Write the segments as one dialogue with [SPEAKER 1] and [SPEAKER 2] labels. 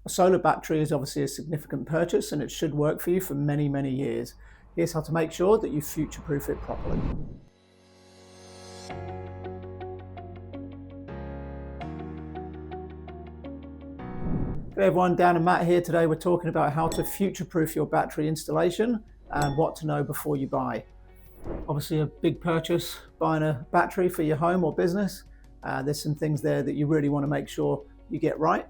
[SPEAKER 1] A solar battery is obviously a significant purchase and it should work for you for many, many years. Here's how to make sure that you future-proof it properly. Hey everyone, Dan and Matt here. Today we're talking about how to future-proof your battery installation and what to know before you buy. Obviously a big purchase, buying a battery for your home or business. There's some things there that you really want to make sure you get right.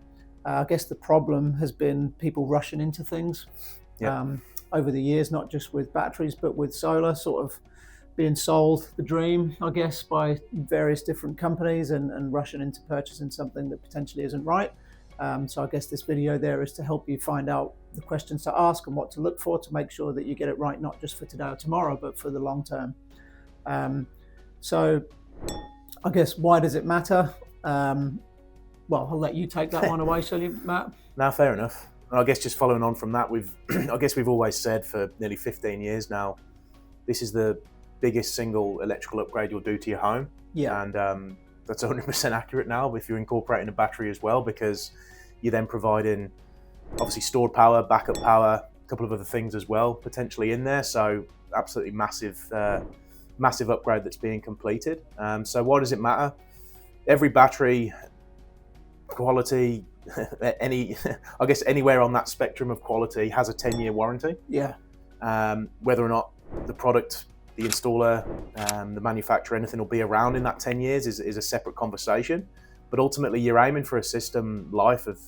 [SPEAKER 1] I guess the problem has been people rushing into things over the years, not just with batteries, but with solar, sort of being sold the dream, I guess, by various different companies and rushing into purchasing something that potentially isn't right. So I guess this video there is to help you find out the questions to ask and what to look for to make sure that you get it right, not just for today or tomorrow, but for the long term. So I guess, why does it matter? Well, I'll let you take that one away, shall you, Matt?
[SPEAKER 2] No, fair enough. I guess just following on from that, I guess we've always said for nearly 15 years now, this is the biggest single electrical upgrade you'll do to your home.
[SPEAKER 1] Yeah.
[SPEAKER 2] And that's 100% accurate now if you're incorporating a battery as well, because you're then providing obviously stored power, backup power, a couple of other things as well potentially in there. So absolutely massive upgrade that's being completed. So why does it matter? Every battery quality, I guess anywhere on that spectrum of quality has a 10-year warranty.
[SPEAKER 1] Yeah.
[SPEAKER 2] Whether or not the product, the installer, the manufacturer, anything will be around in that 10 years is a separate conversation. But ultimately, you're aiming for a system life of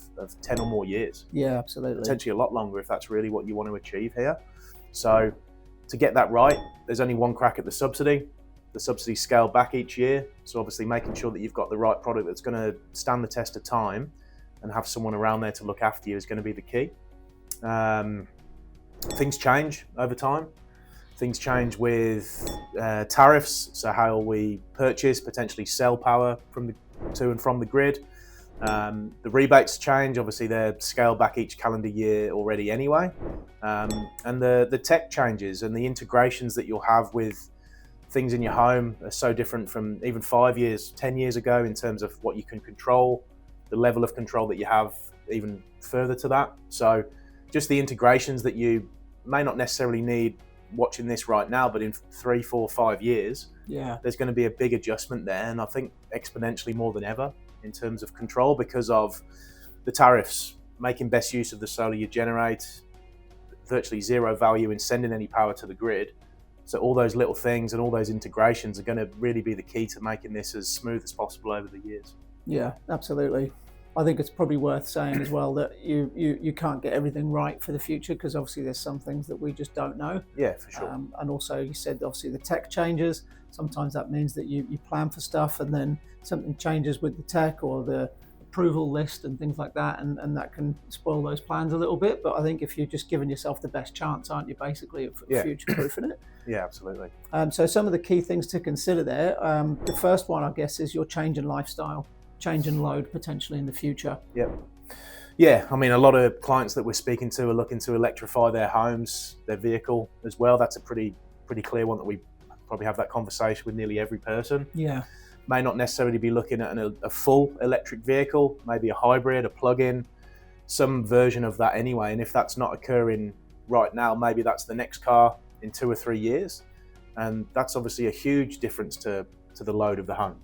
[SPEAKER 2] 10 or more years.
[SPEAKER 1] Yeah, absolutely.
[SPEAKER 2] Potentially a lot longer if that's really what you want to achieve here. So to get that right, there's only one crack at the subsidy. The subsidies scale back each year. So obviously making sure that you've got the right product that's going to stand the test of time and have someone around there to look after you is going to be the key. Things change over time. Things change with tariffs, so how we purchase, potentially sell power to and from the grid. The rebates change, obviously they're scaled back each calendar year already anyway. And the tech changes and the integrations that you'll have with things in your home are so different from even 5 years, 10 years ago in terms of what you can control, the level of control that you have even further to that. So just the integrations that you may not necessarily need watching this right now, but in 3, 4, 5 years, there's going to be a big adjustment there. And I think exponentially more than ever in terms of control because of the tariffs, making best use of the solar you generate, virtually zero value in sending any power to the grid. So all those little things and all those integrations are going to really be the key to making this as smooth as possible over the years.
[SPEAKER 1] Yeah, absolutely. I think it's probably worth saying as well that you can't get everything right for the future because obviously there's some things that we just don't know.
[SPEAKER 2] Yeah, for sure.
[SPEAKER 1] And also you said obviously the tech changes. Sometimes that means that you plan for stuff and then something changes with the tech or the approval list and things like that, and that can spoil those plans a little bit. But I think if you're just giving yourself the best chance, aren't you, basically, of future-proofing it?
[SPEAKER 2] Yeah, absolutely.
[SPEAKER 1] So some of the key things to consider there. The first one, I guess, is your change in lifestyle, change in load potentially in the future.
[SPEAKER 2] Yeah, I mean, a lot of clients that we're speaking to are looking to electrify their homes, their vehicle as well. That's a pretty clear one that we probably have that conversation with nearly every person.
[SPEAKER 1] Yeah.
[SPEAKER 2] May not necessarily be looking at a full electric vehicle, maybe a hybrid, a plug-in, some version of that anyway. And if that's not occurring right now, maybe that's the next car in 2 or 3 years. And that's obviously a huge difference to the load of the home.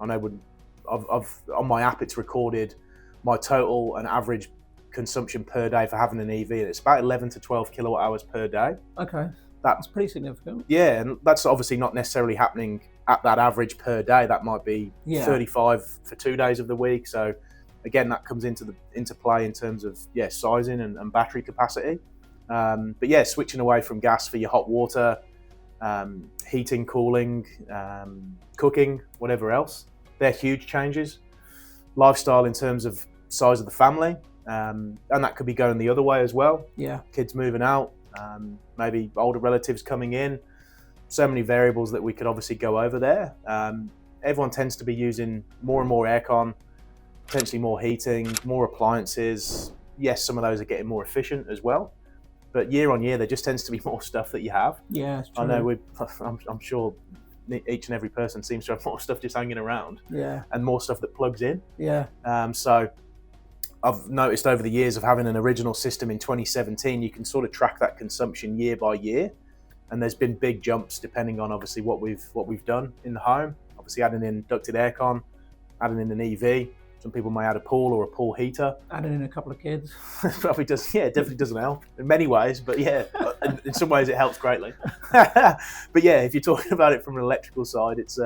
[SPEAKER 2] I know on my app, it's recorded my total and average consumption per day for having an EV. And it's about 11 to 12 kilowatt hours per day.
[SPEAKER 1] Okay. That's pretty significant.
[SPEAKER 2] Yeah, and that's obviously not necessarily happening at that average per day. That might be 35 for 2 days of the week. So again, that comes into play in terms of sizing and battery capacity. But yeah, switching away from gas for your hot water, heating, cooling, cooking, whatever else, they're huge changes. Lifestyle in terms of size of the family, and that could be going the other way as well.
[SPEAKER 1] Yeah,
[SPEAKER 2] kids moving out. Maybe older relatives coming in, so many variables that we could obviously go over there. Everyone tends to be using more and more aircon, potentially more heating, more appliances. Yes, some of those are getting more efficient as well, but year on year there just tends to be more stuff that you have.
[SPEAKER 1] Yeah, it's true.
[SPEAKER 2] I know I'm sure each and every person seems to have more stuff just hanging around.
[SPEAKER 1] Yeah,
[SPEAKER 2] and more stuff that plugs in.
[SPEAKER 1] Yeah.
[SPEAKER 2] So I've noticed over the years of having an original system in 2017, you can sort of track that consumption year by year, and there's been big jumps depending on obviously what we've done in the home. Obviously adding in ducted aircon, adding in an EV. Some people may add a pool or a pool heater.
[SPEAKER 1] Adding in a couple of kids.
[SPEAKER 2] Probably does, yeah, it definitely doesn't help in many ways, but yeah, in some ways it helps greatly. But yeah, if you're talking about it from an electrical side, it's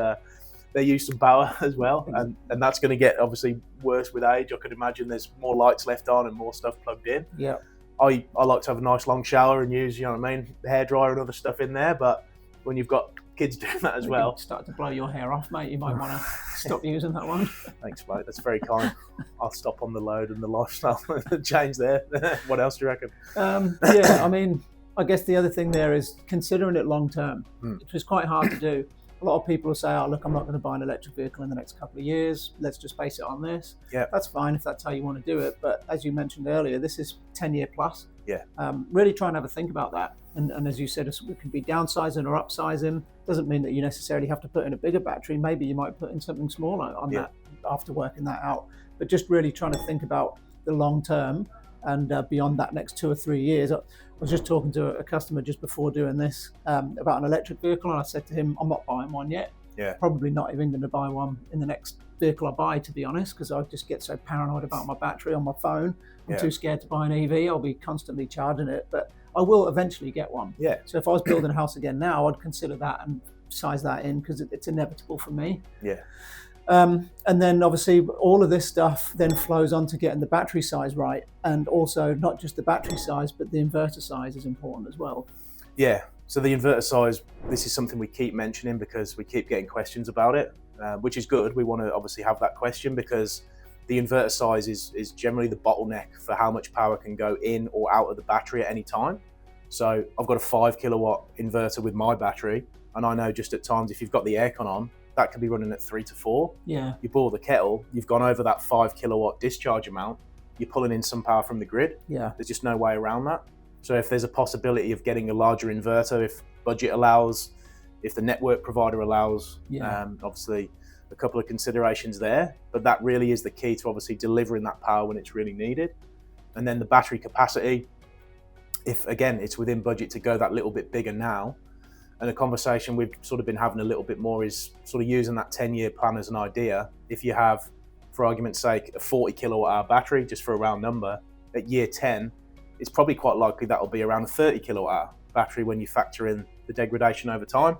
[SPEAKER 2] they use some power as well, and that's going to get obviously worse with age. I could imagine there's more lights left on and more stuff plugged in.
[SPEAKER 1] Yeah.
[SPEAKER 2] I like to have a nice long shower and use, you know what I mean, the hairdryer and other stuff in there, but when you've got kids doing that as well.
[SPEAKER 1] Start to blow your hair off, mate. You might want to stop using that one.
[SPEAKER 2] Thanks, mate. That's very kind. I'll stop on the load and the lifestyle change there. What else do you reckon?
[SPEAKER 1] Yeah, I mean, I guess the other thing there is considering it long term, which is quite hard to do. A lot of people will say, oh, look, I'm not going to buy an electric vehicle in the next couple of years. Let's just base it on this.
[SPEAKER 2] Yeah.
[SPEAKER 1] That's fine if that's how you want to do it. But as you mentioned earlier, this is 10-year plus.
[SPEAKER 2] Yeah.
[SPEAKER 1] Really try and have a think about that. And as you said, it can be downsizing or upsizing. Doesn't mean that you necessarily have to put in a bigger battery. Maybe you might put in something smaller on that after working that out. But just really trying to think about the long term and beyond that next 2 or 3 years. I was just talking to a customer just before doing this about an electric vehicle, and I said to him, I'm not buying one yet.
[SPEAKER 2] Yeah.
[SPEAKER 1] Probably not even going to buy one in the next vehicle I buy, to be honest, because I just get so paranoid about my battery on my phone. I'm too scared to buy an EV. I'll be constantly charging it, but I will eventually get one.
[SPEAKER 2] Yeah.
[SPEAKER 1] So if I was building a house again now, I'd consider that and size that in because it's inevitable for me.
[SPEAKER 2] Yeah.
[SPEAKER 1] And then obviously all of this stuff then flows on to getting the battery size right, and also not just the battery size, but the inverter size is important as well.
[SPEAKER 2] Yeah. So the inverter size, this is something we keep mentioning because we keep getting questions about it, which is good. We want to obviously have that question because the inverter size is generally the bottleneck for how much power can go in or out of the battery at any time. So I've got a 5 kilowatt inverter with my battery, and I know just at times if you've got the aircon on, that could be running at 3 to 4.
[SPEAKER 1] Yeah.
[SPEAKER 2] You boil the kettle, you've gone over that 5 kilowatt discharge amount, you're pulling in some power from the grid.
[SPEAKER 1] Yeah.
[SPEAKER 2] There's just no way around that. So if there's a possibility of getting a larger inverter, if budget allows, if the network provider allows, obviously a couple of considerations there, but that really is the key to obviously delivering that power when it's really needed. And then the battery capacity, if again, it's within budget to go that little bit bigger now. And a conversation we've sort of been having a little bit more is sort of using that 10-year plan as an idea. If you have, for argument's sake, a 40 kilowatt hour battery, just for a round number, at year 10, it's probably quite likely that'll be around a 30 kilowatt hour battery when you factor in the degradation over time.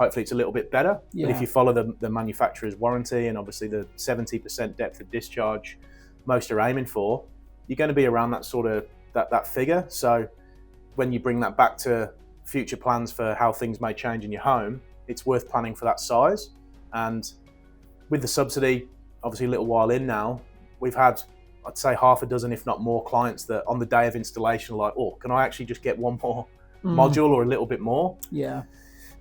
[SPEAKER 2] Hopefully it's a little bit better.
[SPEAKER 1] Yeah.
[SPEAKER 2] But if you follow the manufacturer's warranty and obviously the 70% depth of discharge most are aiming for, you're going to be around that sort of that figure. So when you bring that back to future plans for how things may change in your home, it's worth planning for that size. And with the subsidy, obviously a little while in now, we've had, I'd say, half a dozen, if not more, clients that on the day of installation are like, oh, can I actually just get one more module or a little bit more?
[SPEAKER 1] Yeah.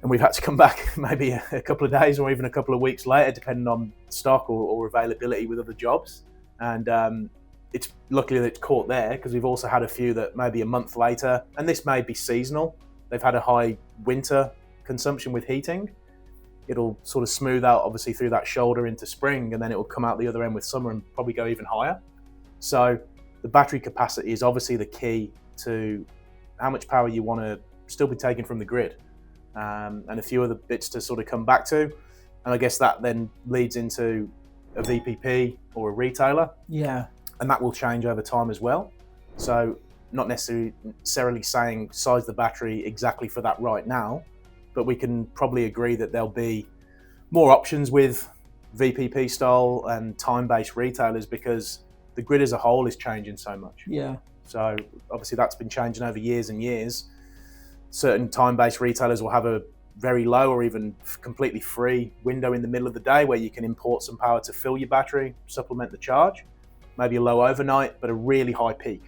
[SPEAKER 2] And we've had to come back maybe a couple of days or even a couple of weeks later, depending on stock or availability with other jobs. And it's luckily that it's caught there, because we've also had a few that maybe a month later, and this may be seasonal, they've had a high winter consumption with heating. It'll sort of smooth out obviously through that shoulder into spring, and then it will come out the other end with summer and probably go even higher. So the battery capacity is obviously the key to how much power you want to still be taking from the grid. And a few other bits to sort of come back to. And I guess that then leads into a VPP or a retailer.
[SPEAKER 1] Yeah.
[SPEAKER 2] And that will change over time as well. So not necessarily saying size the battery exactly for that right now, but we can probably agree that there'll be more options with VPP style and time-based retailers because the grid as a whole is changing so much.
[SPEAKER 1] Yeah.
[SPEAKER 2] So obviously that's been changing over years and years. Certain time-based retailers will have a very low or even completely free window in the middle of the day where you can import some power to fill your battery, supplement the charge, maybe a low overnight, but a really high peak.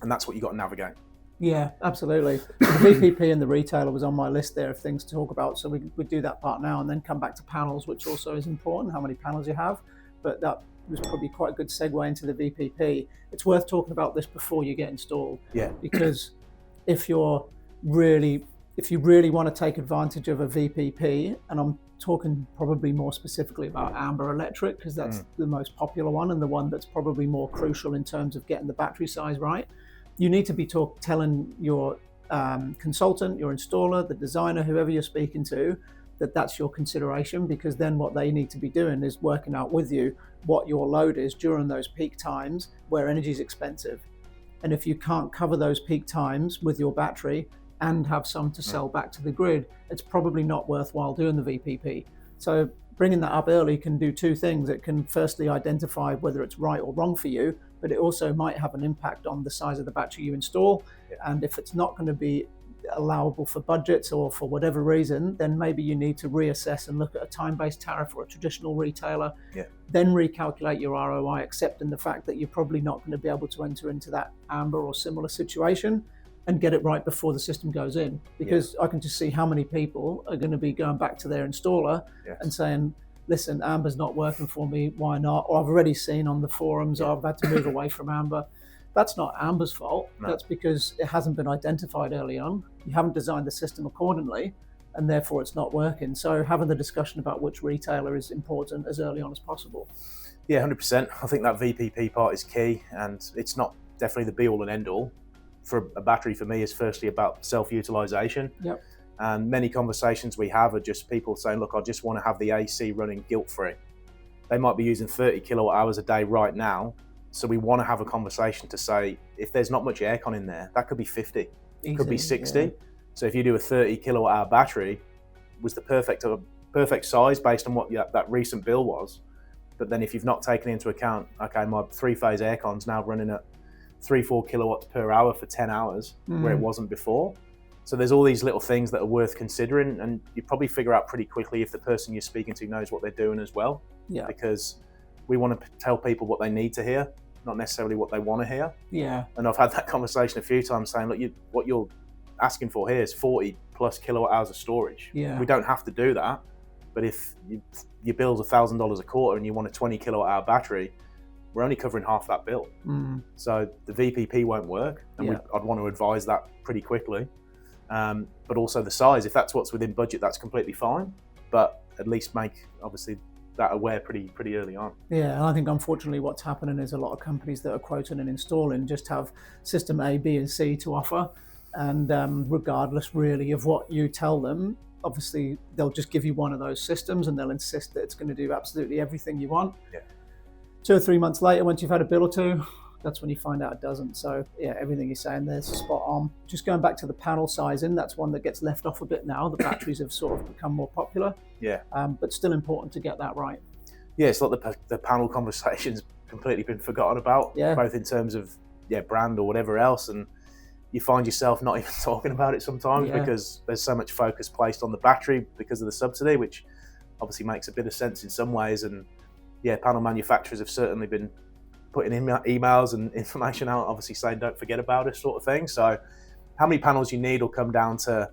[SPEAKER 2] And that's what you've got to navigate.
[SPEAKER 1] Yeah, absolutely. The VPP and the retailer was on my list there of things to talk about. So we do that part now and then come back to panels, which also is important, how many panels you have. But that was probably quite a good segue into the VPP. It's worth talking about this before you get installed.
[SPEAKER 2] Yeah.
[SPEAKER 1] Because if you're really if you really want to take advantage of a VPP, and I'm talking probably more specifically about amber electric, because that's the most popular one and the one that's probably more crucial in terms of getting the battery size right, you need to be telling your consultant, your installer, the designer, whoever you're speaking to, that that's your consideration, because then what they need to be doing is working out with you what your load is during those peak times where energy is expensive. And if you can't cover those peak times with your battery and have some to sell back to the grid, it's probably not worthwhile doing the VPP. So bringing that up early can do two things. It can firstly identify whether it's right or wrong for you, but it also might have an impact on the size of the battery you install. And if it's not going to be allowable for budgets or for whatever reason, then maybe you need to reassess and look at a time-based tariff or a traditional retailer, then recalculate your ROI, accepting the fact that you're probably not going to be able to enter into that amber or similar situation, and get it right before the system goes in. Because I can just see how many people are going to be going back to their installer and saying, listen, amber's not working for me, why not? Or I've already seen on the forums, I've had to move away from amber. That's not amber's fault. That's because it hasn't been identified early on. You haven't designed the system accordingly, and therefore it's not working. So having the discussion about which retailer is important as early on as possible.
[SPEAKER 2] Yeah, 100%. I think that VPP part is key, and it's not definitely the be all and end all. For a battery, for me, is firstly about self-utilization. And many conversations we have are just people saying, look, I just want to have the AC running guilt-free. They might be using 30 kilowatt hours a day right now. So we want to have a conversation to say, if there's not much aircon in there, that could be 50, it could be 60. So if you do a 30 kilowatt hour battery, was the perfect size based on what that recent bill was. But then if you've not taken into account, okay, my 3-phase aircon's now running at 3-4 kilowatts per hour for 10 hours, where it wasn't before. So there's all these little things that are worth considering, and you probably figure out pretty quickly if the person you're speaking to knows what they're doing as well. Because we want to tell people what they need to hear, not necessarily what they want to hear. And I've had that conversation a few times saying, look, what you're asking for here is 40 plus kilowatt hours of storage. We don't have to do that. But if your bill's $1,000 a quarter and you want a 20 kilowatt hour battery, we're only covering half that bill. So the VPP won't work. And I'd want to advise that pretty quickly. But also the size, if that's what's within budget, that's completely fine. But at least make, obviously, that aware pretty early on.
[SPEAKER 1] And I think unfortunately what's happening is a lot of companies that are quoting and installing just have system A, B and C to offer, and regardless really of what you tell them, obviously they'll just give you one of those systems and they'll insist that it's going to do absolutely everything you want. 2 or 3 months later, once you've had a bill or two, that's when you find out it doesn't. So everything you're saying there's spot on. Just going back to the panel sizing, that's one that gets left off a bit now. The batteries have sort of become more popular, but still important to get that right.
[SPEAKER 2] It's like the panel conversation's completely been forgotten about, both in terms of brand or whatever else, and you find yourself not even talking about it sometimes because there's so much focus placed on the battery because of the subsidy, which obviously makes a bit of sense in some ways. And panel manufacturers have certainly been putting in emails and information out, obviously saying don't forget about it, sort of thing. So how many panels you need will come down to,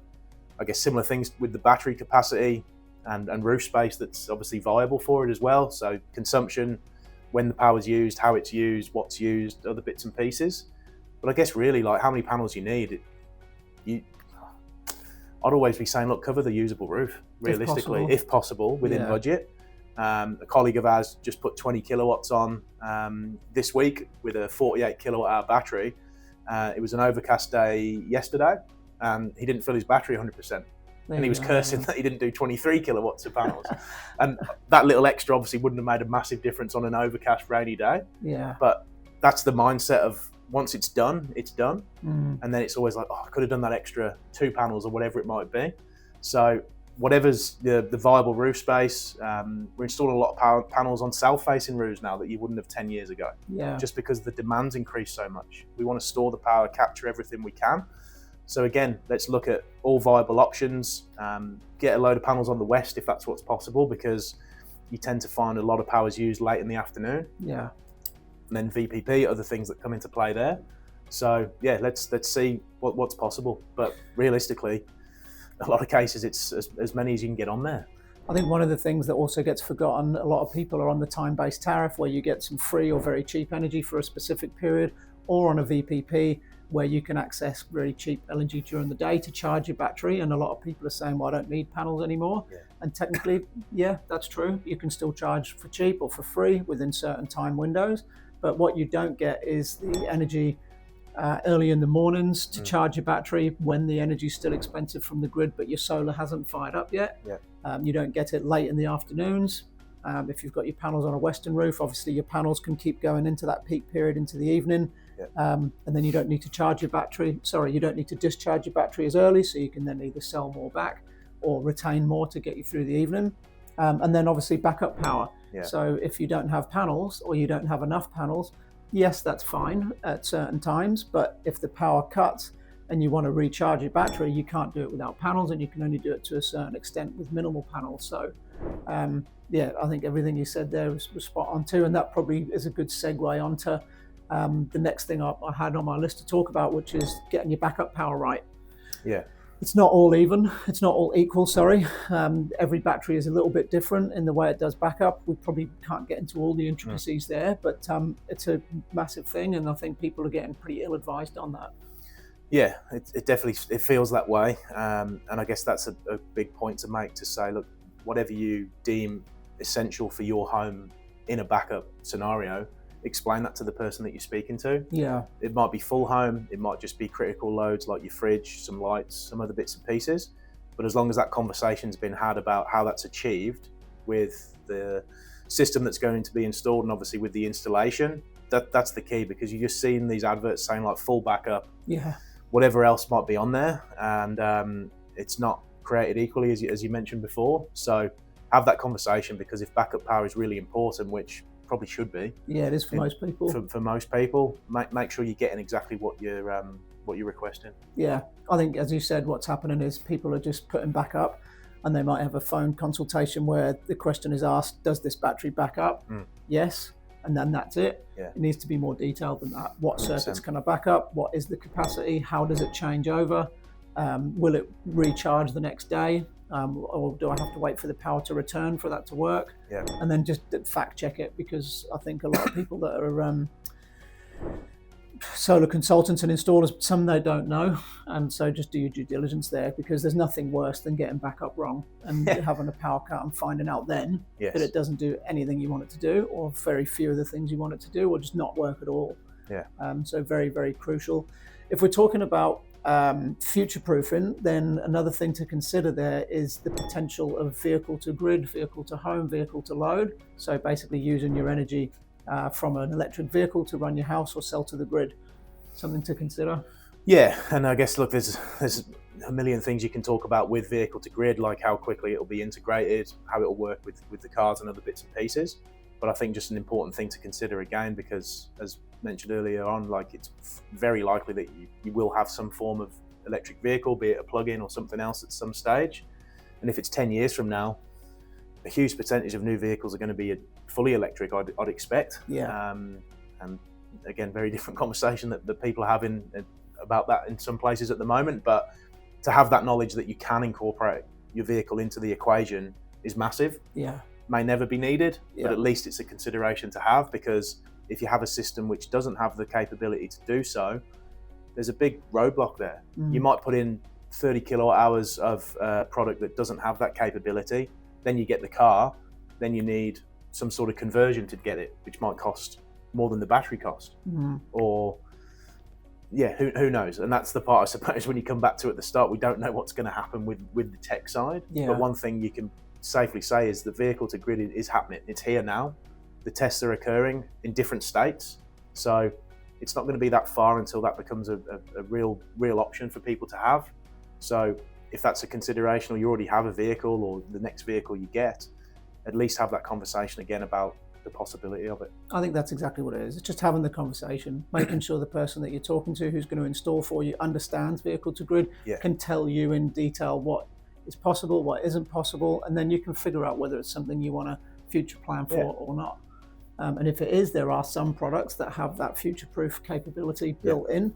[SPEAKER 2] I guess, similar things with the battery capacity and roof space that's obviously viable for it as well. So consumption, when the power's used, how it's used, what's used, other bits and pieces. But I guess really, like, how many panels you need, I'd always be saying, look, cover the usable roof, realistically, if possible within budget. A colleague of ours just put 20 kilowatts on this week with a 48 kilowatt hour battery. It was an overcast day yesterday and he didn't fill his battery 100%. And he was cursing that he didn't do 23 kilowatts of panels. And that little extra obviously wouldn't have made a massive difference on an overcast rainy day. But that's the mindset of once it's done, it's done. And then it's always like, oh, I could have done that extra 2 panels or whatever it might be. So whatever's the viable roof space, we're installing a lot of power panels on south-facing roofs now that you wouldn't have 10 years ago. Just because the demand's increased so much. We want to store the power, capture everything we can. So again, let's look at all viable options, get a load of panels on the west if that's what's possible, because you tend to find a lot of power's used late in the afternoon. And then VPP, other things that come into play there. So let's see what's possible. But realistically, a lot of cases, it's as many as you can get on there.
[SPEAKER 1] I think one of the things that also gets forgotten, a lot of people are on the time-based tariff where you get some free or very cheap energy for a specific period, or on a VPP where you can access really cheap LNG during the day to charge your battery. And a lot of people are saying, well, I don't need panels anymore.
[SPEAKER 2] Yeah.
[SPEAKER 1] And technically, yeah, that's true. You can still charge for cheap or for free within certain time windows. But what you don't get is the energy early in the mornings to charge your battery when the energy is still expensive from the grid, but your solar hasn't fired up yet.
[SPEAKER 2] Yeah.
[SPEAKER 1] You don't get it late in the afternoons. If you've got your panels on a western roof, obviously your panels can keep going into that peak period into the evening. And then you don't need to charge your battery. Sorry, you don't need to discharge your battery as early, so you can then either sell more back or retain more to get you through the evening. And then obviously backup power.
[SPEAKER 2] Yeah.
[SPEAKER 1] So if you don't have panels or you don't have enough panels, yes, that's fine at certain times. But if the power cuts and you want to recharge your battery, you can't do it without panels, and you can only do it to a certain extent with minimal panels. So yeah, I think everything you said there was spot on too. And that probably is a good segue onto the next thing I had on my list to talk about, which is getting your backup power right.
[SPEAKER 2] Yeah.
[SPEAKER 1] It's not all even, it's not all equal, sorry. Every battery is a little bit different in the way it does backup. We probably can't get into all the intricacies there, but it's a massive thing, and I think people are getting pretty ill-advised on that.
[SPEAKER 2] Yeah, it definitely it feels that way. And I guess that's a big point to make, to say, look, whatever you deem essential for your home in a backup scenario, explain that to the person that you're speaking to.
[SPEAKER 1] Yeah.
[SPEAKER 2] It might be full home, it might just be critical loads like your fridge, some lights, some other bits and pieces. But as long as that conversation's been had about how that's achieved with the system that's going to be installed, and obviously with the installation, that's the key, because you're just seeing these adverts saying like full backup, whatever else might be on there, and it's not created equally, as you mentioned before. So have that conversation, because if backup power is really important, which probably should be.
[SPEAKER 1] Yeah, it is for most people.
[SPEAKER 2] For most people, make sure you're getting exactly what you're requesting.
[SPEAKER 1] Yeah, I think, as you said, what's happening is people are just putting back up, and they might have a phone consultation where the question is asked, does this battery back up? Yes, and then that's it.
[SPEAKER 2] Yeah.
[SPEAKER 1] It needs to be more detailed than that. What
[SPEAKER 2] 100%.
[SPEAKER 1] circuits can I back up? What is the capacity? How does it change over? Will it recharge the next day? Or do I have to wait for the power to return for that to work?
[SPEAKER 2] Yeah.
[SPEAKER 1] And then just fact check it, because I think a lot of people that are solar consultants and installers, some they don't know, and so just do your due diligence there, because there's nothing worse than getting back up wrong and having a power cut and finding out then that it doesn't do anything you want it to do, or very few of the things you want it to do, or just not work at all.
[SPEAKER 2] Yeah.
[SPEAKER 1] So very, very crucial. If we're talking about future proofing, then another thing to consider there is the potential of vehicle to grid, vehicle to home, vehicle to load. So basically using your energy from an electric vehicle to run your house or sell to the grid. Something to consider.
[SPEAKER 2] Yeah, and I guess, look, there's a million things you can talk about with vehicle to grid, like how quickly it'll be integrated, how it'll work with the cars and other bits and pieces. But I think just an important thing to consider again, because as mentioned earlier on, like, it's very likely that you will have some form of electric vehicle, be it a plug-in or something else at some stage. And if it's 10 years from now, a huge percentage of new vehicles are going to be fully electric, I'd expect.
[SPEAKER 1] Yeah.
[SPEAKER 2] And again, very different conversation that people are having about that in some places at the moment. But to have that knowledge that you can incorporate your vehicle into the equation is massive.
[SPEAKER 1] Yeah.
[SPEAKER 2] May never be needed, but at least it's a consideration to have, because if you have a system which doesn't have the capability to do so, there's a big roadblock there. You might put in 30 kilowatt hours of product that doesn't have that capability. Then you get the car, then you need some sort of conversion to get it, which might cost more than the battery cost. Or who knows? And that's the part, I suppose, when you come back to at the start, we don't know what's going to happen with the tech side. But one thing you can safely say is the vehicle to grid is happening. It's here now. The tests are occurring in different states, so it's not going to be that far until that becomes a real option for people to have. So if that's a consideration, or you already have a vehicle, or the next vehicle you get, at least have that conversation again about the possibility of it.
[SPEAKER 1] I think that's exactly what it is. It's just having the conversation, making sure the person that you're talking to, who's going to install for you, understands vehicle to grid, can tell you in detail what is possible, what isn't possible, and then you can figure out whether it's something you want to future plan for or not. And if it is, there are some products that have that future-proof capability built in,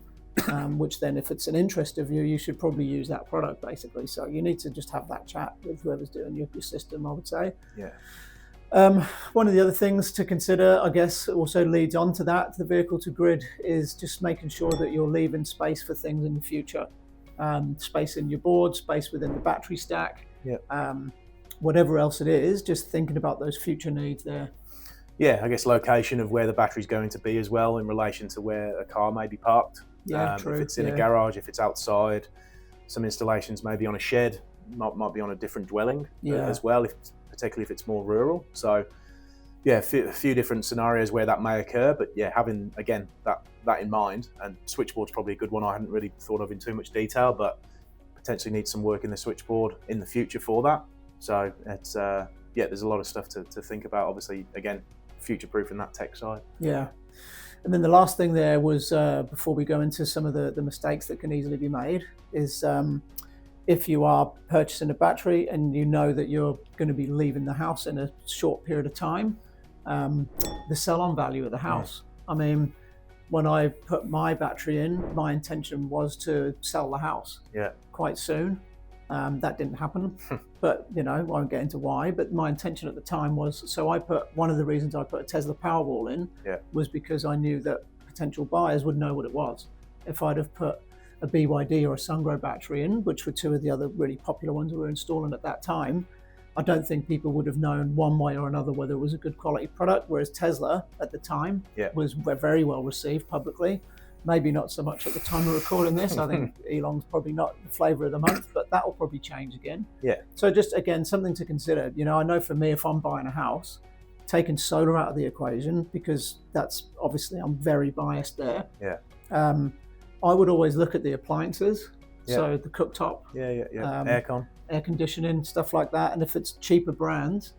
[SPEAKER 1] which then, if it's an interest of you, you should probably use that product, basically. So you need to just have that chat with whoever's doing your system, I would say.
[SPEAKER 2] Yeah.
[SPEAKER 1] One of the other things to consider, I guess, also leads on to that, the vehicle to grid, is just making sure that you're leaving space for things in the future. Space in your board, space within the battery stack, whatever else it is, just thinking about those future needs there.
[SPEAKER 2] Yeah, I guess location of where the battery's going to be as well in relation to where a car may be parked.
[SPEAKER 1] Yeah, true.
[SPEAKER 2] If it's in a garage, if it's outside, some installations may be on a shed, might be on a different dwelling as well, particularly if it's more rural. So yeah, a few different scenarios where that may occur, but yeah, having again that in mind, and switchboard's probably a good one I hadn't really thought of in too much detail, but potentially needs some work in the switchboard in the future for that. So it's there's a lot of stuff to think about, obviously, again, future-proofing that tech side.
[SPEAKER 1] Yeah. And then the last thing there was, before we go into some of the mistakes that can easily be made, is if you are purchasing a battery and you know that you're going to be leaving the house in a short period of time, the sell-on value of the house. I mean, when I put my battery in, my intention was to sell the house quite soon. That didn't happen, but I won't get into why, but my intention at the time was, so one of the reasons I put a Tesla Powerwall in was because I knew that potential buyers would know what it was. If I'd have put a BYD or a Sungrow battery in, which were two of the other really popular ones we were installing at that time, I don't think people would have known one way or another whether it was a good quality product, whereas Tesla at the time was very well received publicly. Maybe not so much at the time of recording this. I think Elon's probably not the flavour of the month, but that will probably change again. So just, again, something to consider. I know for me, if I'm buying a house, taking solar out of the equation, because that's obviously, I'm very biased there. I would always look at the appliances. So the cooktop,
[SPEAKER 2] aircon,
[SPEAKER 1] air conditioning, stuff like that. And if it's cheaper brands,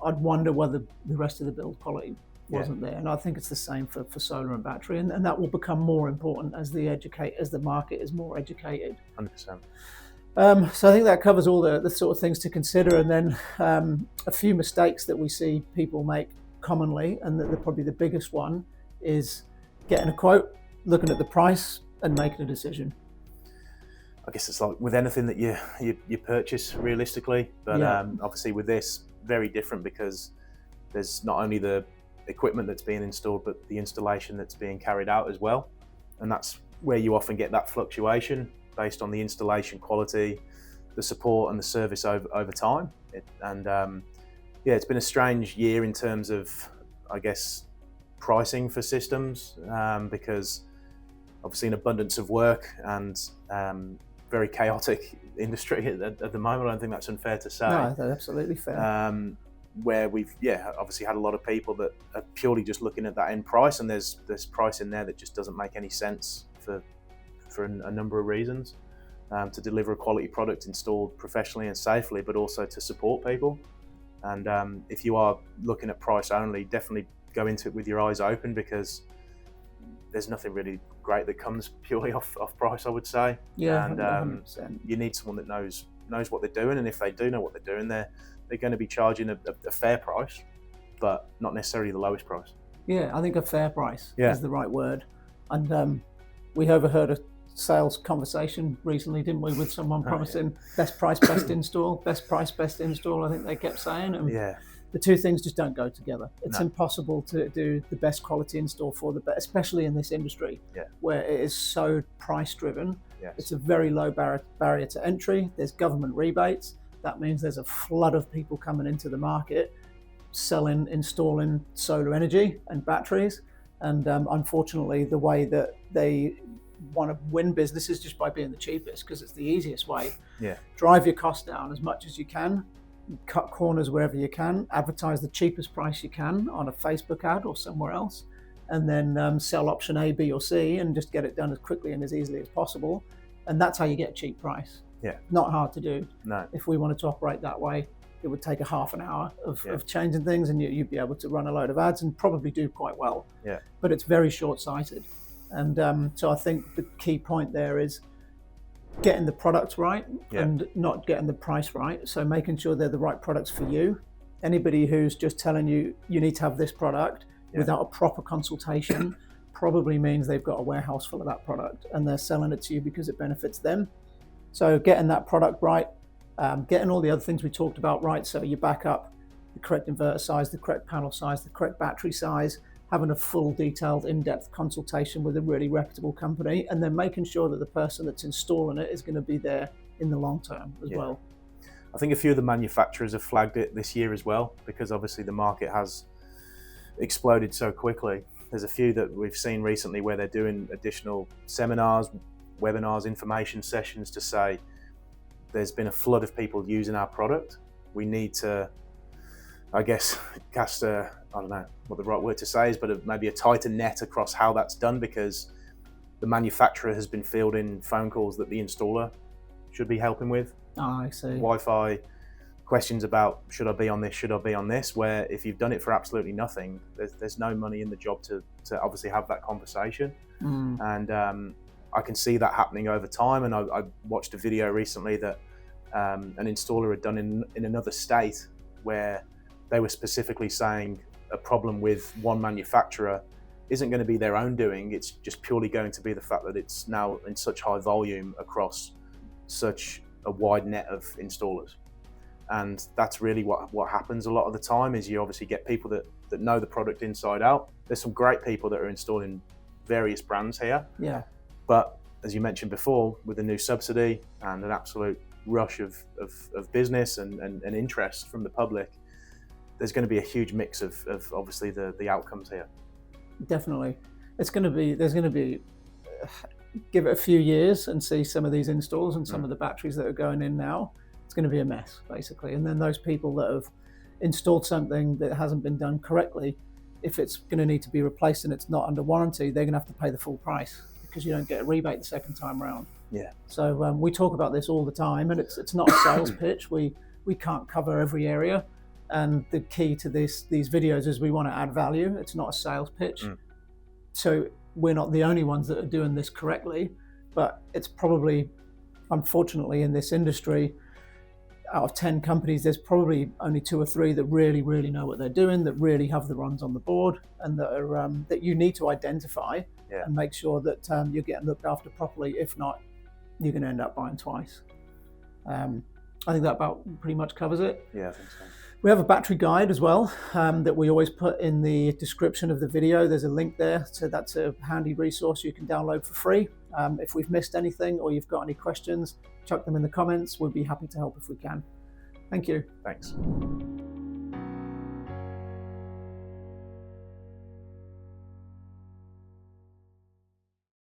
[SPEAKER 1] I'd wonder whether the rest of the build quality wasn't there. And I think it's the same for solar and battery, and that will become more important as the market is more educated.
[SPEAKER 2] 100%.
[SPEAKER 1] So I think that covers all the sort of things to consider. And then a few mistakes that we see people make commonly, and probably the biggest one is getting a quote, looking at the price and making a decision.
[SPEAKER 2] I guess it's like with anything that you purchase realistically, but obviously with this, very different, because there's not only the equipment that's being installed, but the installation that's being carried out as well. And that's where you often get that fluctuation based on the installation quality, the support and the service over time. It's been a strange year in terms of, I guess, pricing for systems, because obviously an abundance of work and very chaotic industry at the moment. I don't think that's unfair to say.
[SPEAKER 1] No, that's absolutely fair.
[SPEAKER 2] Where we've obviously had a lot of people that are purely just looking at that end price, and there's price in there that just doesn't make any sense for a number of reasons, to deliver a quality product installed professionally and safely, but also to support people. And if you are looking at price only, definitely go into it with your eyes open, because there's nothing really great that comes purely off price, I would say. And
[SPEAKER 1] 100%.
[SPEAKER 2] You need someone that knows what they're doing, and if they do know what they're doing, they're going to be charging a fair price, but not necessarily the lowest price.
[SPEAKER 1] Yeah, I think a fair price is the right word. And we overheard a sales conversation recently, didn't we, with someone promising best price, best install, best price, best install, I think they kept saying. And the two things just don't go together. It's impossible to do the best quality install for especially in this industry, where it is so price driven. It's a very low barrier to entry. There's government rebates. That means there's a flood of people coming into the market installing solar energy and batteries. And unfortunately, the way that they want to win business is just by being the cheapest, because it's the easiest way. Drive your costs down as much as you can, cut corners wherever you can, advertise the cheapest price you can on a Facebook ad or somewhere else, and then sell option A, B, or C, and just get it done as quickly and as easily as possible. And that's how you get a cheap price. Not hard to do.
[SPEAKER 2] No.
[SPEAKER 1] If we wanted to operate that way, it would take a half an hour of changing things, and you'd be able to run a load of ads and probably do quite well. But it's very short-sighted. And so I think the key point there is getting the products right and not getting the price right. So making sure they're the right products for you. Anybody who's just telling you need to have this product without a proper consultation probably means they've got a warehouse full of that product and they're selling it to you because it benefits them. So getting that product right, getting all the other things we talked about right, so your backup, the correct inverter size, the correct panel size, the correct battery size, having a full detailed in-depth consultation with a really reputable company, and then making sure that the person that's installing it is going to be there in the long term as well.
[SPEAKER 2] I think a few of the manufacturers have flagged it this year as well, because obviously the market has exploded so quickly. There's a few that we've seen recently where they're doing additional seminars, webinars, information sessions to say there's been a flood of people using our product. We need to, I guess, cast a, I don't know what the right word to say is, but maybe a tighter net across how that's done, because the manufacturer has been fielding phone calls that the installer should be helping with.
[SPEAKER 1] Oh, I see.
[SPEAKER 2] Wi-Fi questions about, should I be on this, should I be on this, where if you've done it for absolutely nothing, there's no money in the job to obviously have that conversation. And I can see that happening over time. And I watched a video recently that an installer had done in another state, where they were specifically saying a problem with one manufacturer isn't going to be their own doing. It's just purely going to be the fact that it's now in such high volume across such a wide net of installers. And that's really what happens a lot of the time, is you obviously get people that know the product inside out. There's some great people that are installing various brands here.
[SPEAKER 1] Yeah.
[SPEAKER 2] But as you mentioned before, with the new subsidy and an absolute rush of business and interest from the public, there's going to be a huge mix of obviously the outcomes here.
[SPEAKER 1] Definitely. There's going to be, give it a few years and see some of these installs and some of the batteries that are going in now. It's going to be a mess, basically. And then those people that have installed something that hasn't been done correctly, if it's going to need to be replaced and it's not under warranty, they're going to have to pay the full price, because you don't get a rebate the second time around.
[SPEAKER 2] Yeah.
[SPEAKER 1] So we talk about this all the time, and it's not a sales pitch. We can't cover every area. And the key to these videos is we want to add value. It's not a sales pitch. So we're not the only ones that are doing this correctly, but it's probably, unfortunately, in this industry, out of 10 companies, there's probably only 2 or 3 that really, really know what they're doing, that really have the runs on the board, and that are that you need to identify and make sure that you're getting looked after properly. If not, you're going to end up buying twice. I think that about pretty much covers it.
[SPEAKER 2] Yeah, I think so.
[SPEAKER 1] We have a battery guide as well that we always put in the description of the video. There's a link there, so that's a handy resource you can download for free. If we've missed anything or you've got any questions, chuck them in the comments. We'll be happy to help if we can. Thank you.
[SPEAKER 2] Thanks.